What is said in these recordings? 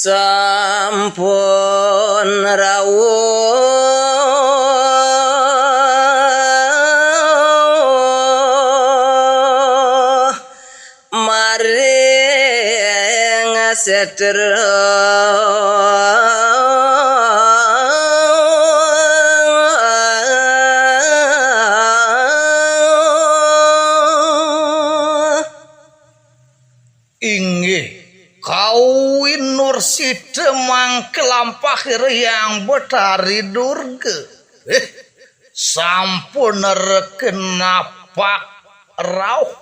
sampun rawuh maring sedera Kawin Nursida mangke lampahir yang betari durga. Sampun reken napak rauh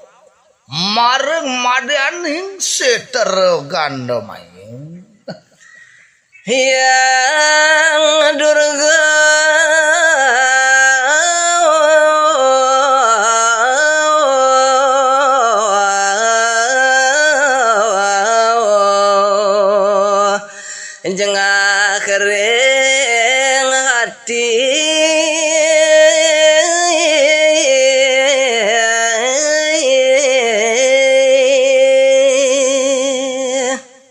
mareng madaning setero gandamayang. Yang durga jengah kering hati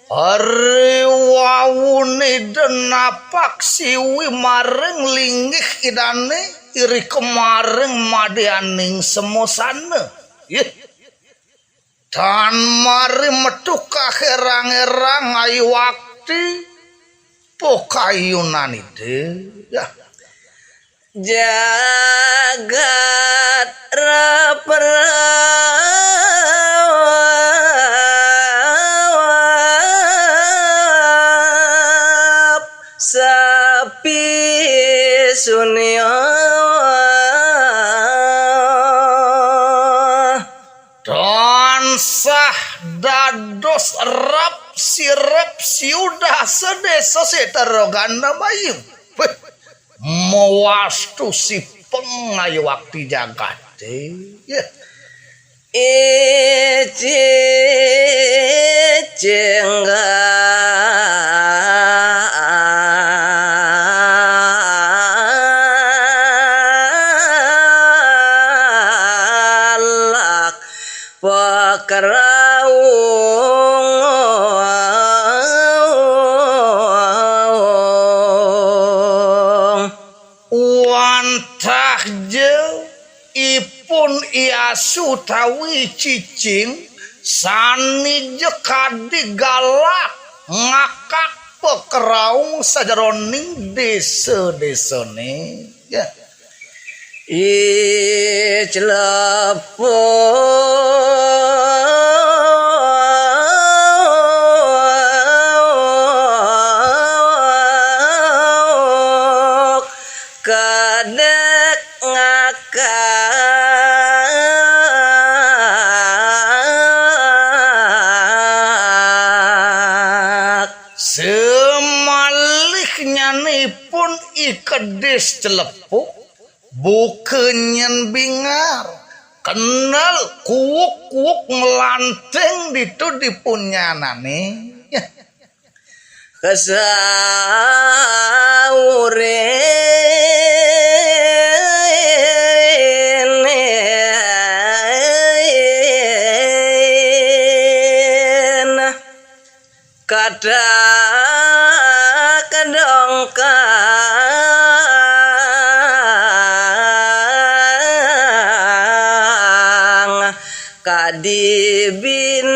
Ari wawune denapak siwi mareng linggih idane iri kemareng madianing semosana. Dan mari metu kaherang-herang ayu wakti pokayunan ide ya jagat raperap sapi sunya dan sah dados rap sirep siudah sedesa setero ganda bayung mewastu si pengayu waktu jagate iji jenggalak pakraung wantah je ipun iasu tawi cicing sani je kadi galak ngakak pekeraung sajaroning desa-desane ya ijlepuk kadek ngakak semalihnya nipun ikedes celepuk bukenyen bingar kenal kuuk-kuuk melanteng ditu dipunyanane kesauren kada kedongkang kadibinal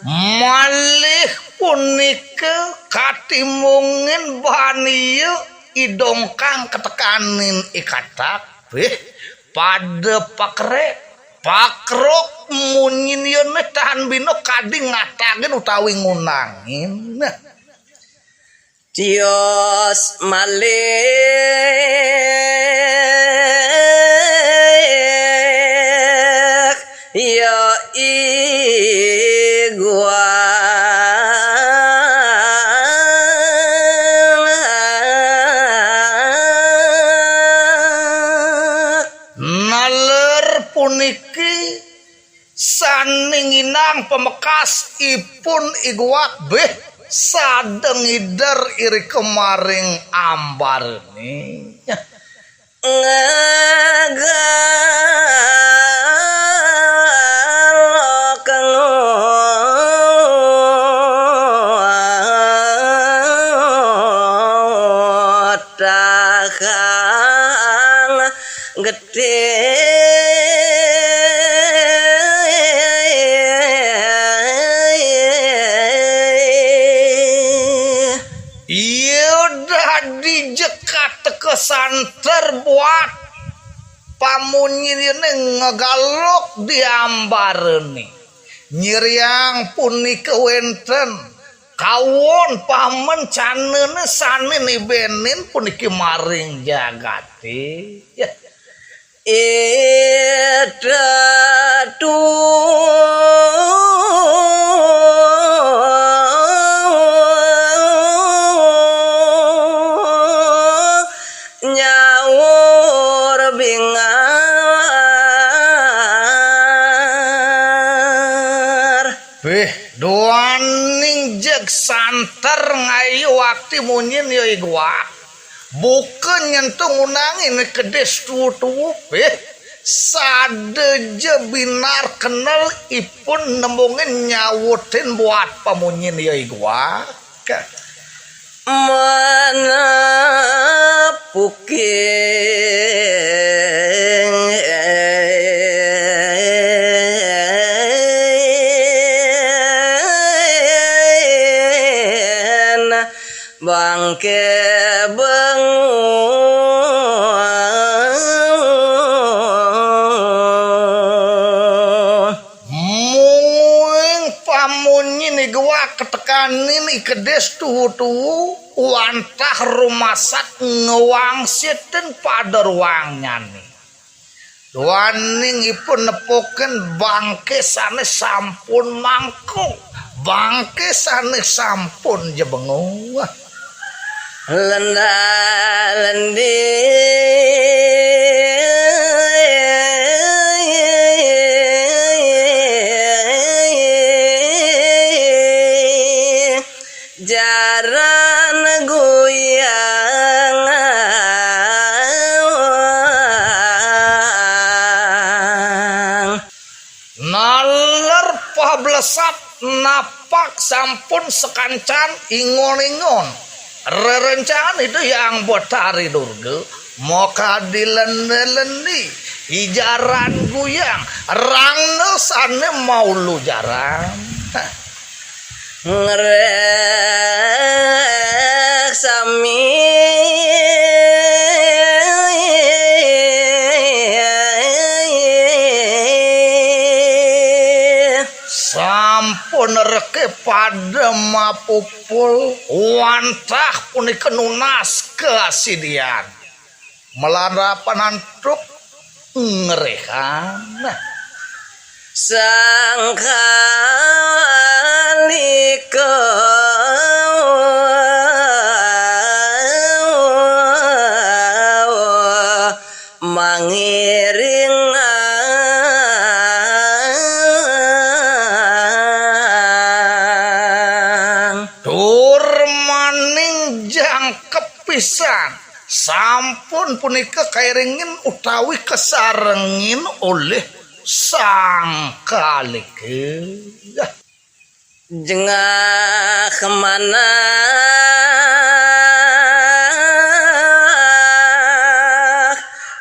malih punika katimungen banieu idongkang ketekanin ikatak pada pakre pakrok munyin yeun tahan bino kadi ngatakeun utawi ngunangin Tios malik yo naler puniki saninginang pemekas ipun iguak sadeng ider iri kemaring ambar nih ngagak kakang gede udah dijekat ke santer buat pamunyi ngegaluk diambareni nyiriang puni kewenten kawon pamen canene sanene benin puniki maring jagati ya nyawur bingar doaning jeg santer ngayu waktu munyin yo igwa bukan nyentuh ngunangin kedes tutu sade je binar kenal ipun nembungin nyawutin buat pamunyin yo igwa mana puking bangke bengun muing pamunyin igwa ketekanin ikedes tutu wantah rumasak ngewangsitin pada ruangnya nih waning ipun nepoken bangke sane sampun mangkung bangke sane sampun jebengu lenda lendi jaran goyang naler pablesat napak sampun sekancan ingon-ingon rerencan itu yang botari durga moka dilende-lendi ijaran guyang rangno sane maulu jarang ngerek sami sampun reke pada mapupul wantah punika nunas keasidian melarapan antuk ngerehan sangkalika mangiring tur maning jang kepisan sampun punika kairingin utawi kesarengin oleh sang kalike jengah kemana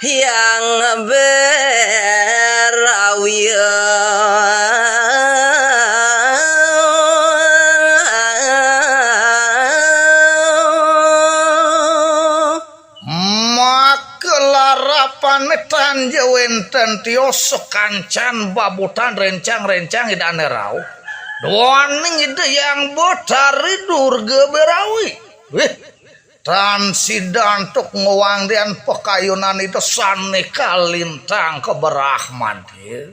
yang panetan jawenten tios kancan babutan rencang-rencang idane rau doaning ide yang botari durga berawi tan sidantuk ngewangdian pekayunan itu sane kalintang keberahman ya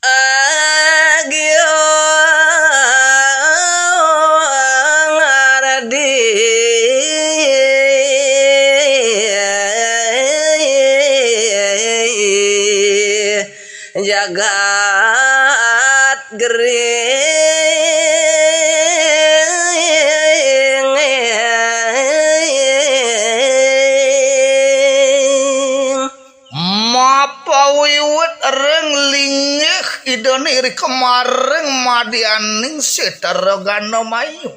agio ngaradi jagat gering mapa wiwit reng lingih idone iri kemareng madianing seterogano mayu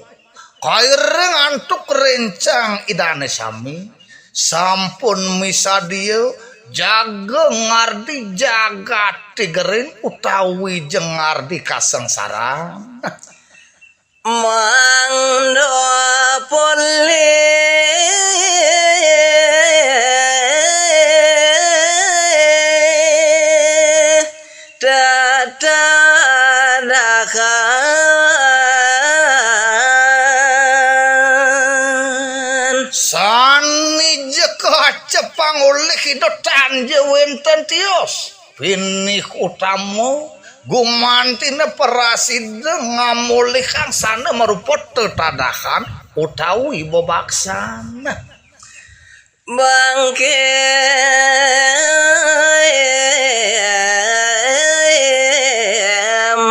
kaireng antuk rencang idane sami sampun misa dia jaga ngardi jagat tigerin utawi jengardi kasengsara mangdo poli dadadakan sani jeka cepang oleh hidotan jewenten tios pinik utamu gumantina parasida ngamulihan sana merupot tetadahan utawi bobaksana bangke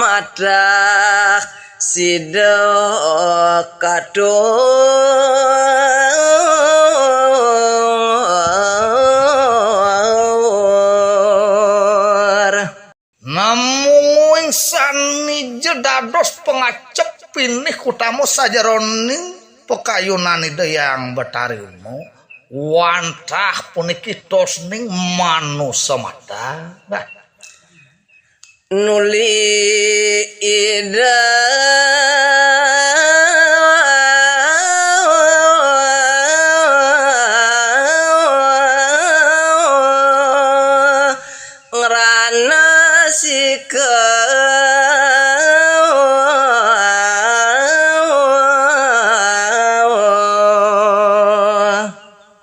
mata sido kadur namun sani jedados pengacep pinih kutamu sajaroning pekayunan ide yang betarimu wantah puniki tosning manusia mata nah. nuli ida ngerana sika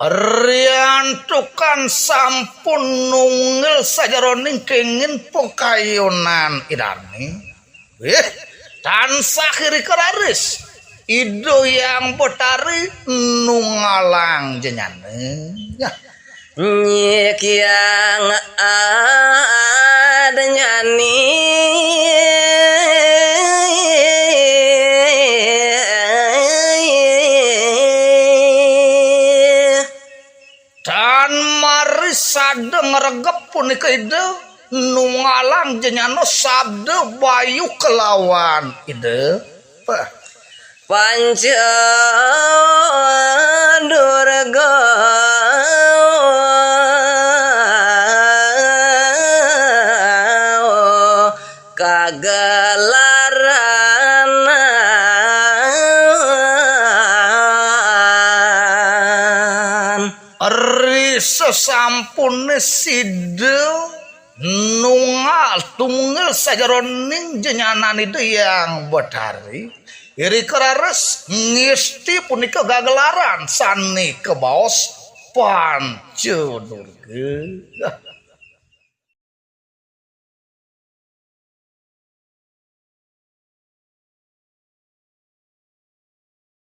riantukan sampun nungel sajaroning kengin pekayunan idani tansah kiri keraris ido yang betari nungalang jenyane ya nyik yang adanya nih dan mari sadeng regep punika ide nungalang jenyano sabde bayu kelawan ide panca durga kagelaran eri sesampune side nungal tunggal sajaroning jenyanan itu yang betari iri kerares ngisti punika gagelaran sani kebaos pancudurge